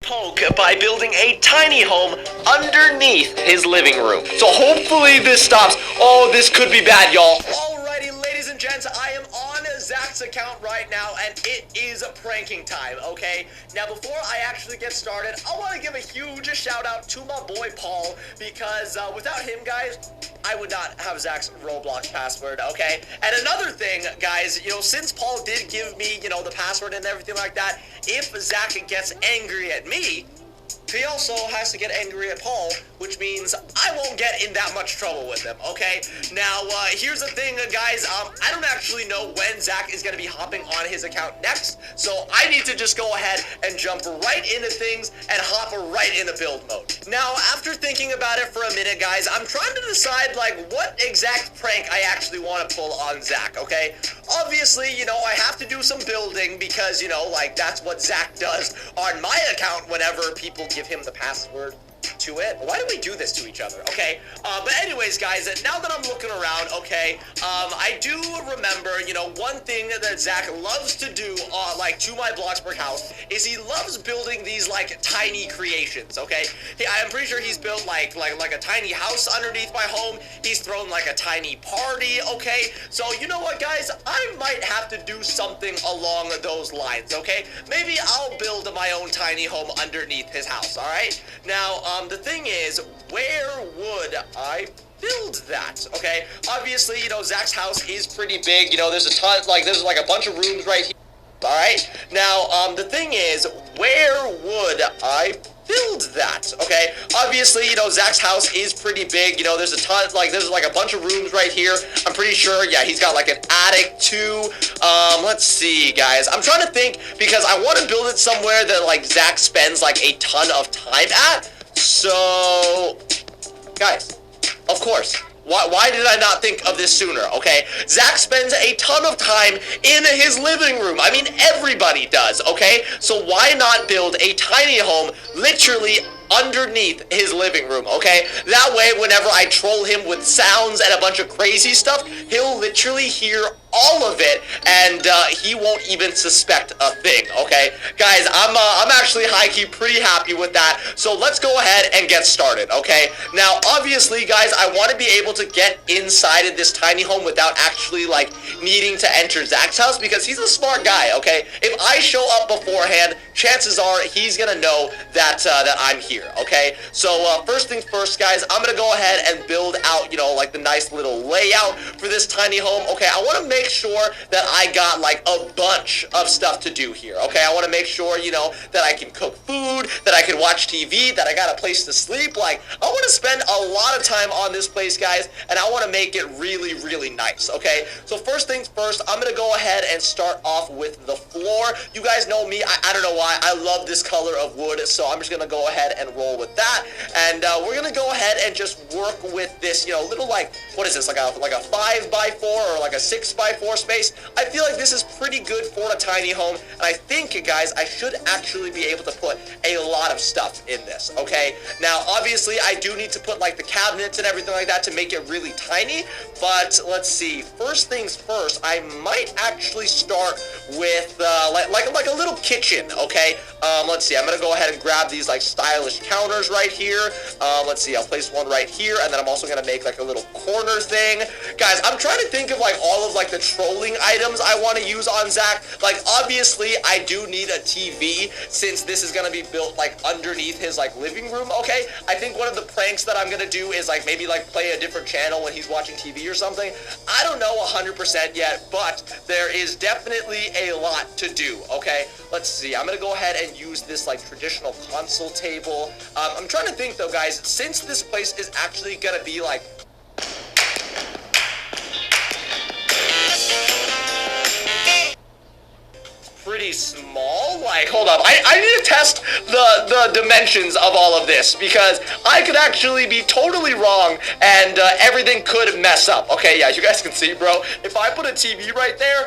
poke by building a tiny home underneath his living room. So hopefully this stops. Oh, this could be bad, y'all. Alrighty, ladies and gents, I am on Zach's account right now, and it is pranking time, okay? Now, before I actually get started, I want to give a huge shout out to my boy Paul, because without him, guys, I would not have Zach's Roblox password, okay? And another thing, guys, since Paul did give me, the password and everything like that, if Zach gets angry at me, he also has to get angry at Paul, which means I won't get in that much trouble with him, okay? Now, here's the thing, guys. I don't actually know when Zach is going to be hopping on his account next, so I need to just go ahead and jump right into things and hop right into build mode. Now, after thinking about it for a minute, guys, I'm trying to decide, what exact prank I actually want to pull on Zach, okay? Obviously, I have to do some building because, that's what Zach does on my account whenever people give him the password to it. Why do we do this to each other? Okay, but anyways, guys, now that I'm looking around, okay, I do remember, one thing that Zach loves to do, to my Bloxburg house, is he loves building these, tiny creations, okay? I'm pretty sure he's built, like a tiny house underneath my home. He's thrown, a tiny party, okay? So, you know what, guys? I might have to do something along those lines, okay? Maybe I'll build my own tiny home underneath his house, all right? Now, the thing is, where would I build that? Okay, obviously, Zach's house is pretty big. There's a ton, there's a bunch of rooms right here. All right. Now, the thing is, where would I build that? Okay, obviously, Zach's house is pretty big. There's a ton, there's a bunch of rooms right here. I'm pretty sure, yeah, he's got an attic too. Let's see, guys. I'm trying to think because I want to build it somewhere that Zach spends a ton of time at. So, guys, of course, why did I not think of this sooner, okay? Zach spends a ton of time in his living room. I mean, everybody does, okay? So why not build a tiny home literally underneath his living room, okay? That way, whenever I troll him with sounds and a bunch of crazy stuff, he'll literally hear all of it, and he won't even suspect a thing, okay? Guys, I'm actually high-key pretty happy with that, so let's go ahead and get started, okay? Now, obviously, guys, I want to be able to get inside of this tiny home without actually, needing to enter Zach's house, because he's a smart guy, okay? If I show up beforehand, chances are he's gonna know that I'm here, okay? So, first things first, guys, I'm gonna go ahead and build out, the nice little layout for this tiny home, okay? I want to make sure that I got a bunch of stuff to do here, okay? I want to make sure, that I can cook food, that I can watch TV, that I got a place to sleep. I want to spend a lot of time on this place, guys, and I want to make it really, really nice, okay? So first things first, I'm going to go ahead and start off with the floor. You guys know me, I don't know why, I love this color of wood, so I'm just going to go ahead and roll with that, and we're going to go ahead and just work with this, little, what is this, like a 5x4 or a 6x4 space. I feel like this is pretty good for a tiny home, and I think, guys, I should actually be able to put a lot of stuff in this, okay? Now, obviously, I do need to put, the cabinets and everything like that to make it really tiny, but let's see. First things first, I might actually start with, like a little kitchen, okay? Let's see. I'm going to go ahead and grab these, stylish counters right here. Let's see. I'll place one right here, and then I'm also going to make, a little corner thing. Guys, I'm trying to think of, all of, the trolling items I want to use on Zach. Obviously, I do need a TV since this is going to be built, underneath his, living room, okay? I think one of the pranks that I'm going to do is, maybe, play a different channel when he's watching TV or something. I don't know 100% yet, but there is definitely a lot to do, okay? Let's see. I'm going to go ahead and use this, traditional console table. I'm trying to think, though, guys, since this place is actually going to be, pretty small. Hold up. I need to test the dimensions of all of this because I could actually be totally wrong and everything could mess up. Okay, yeah, you guys can see, bro. If I put a TV right there,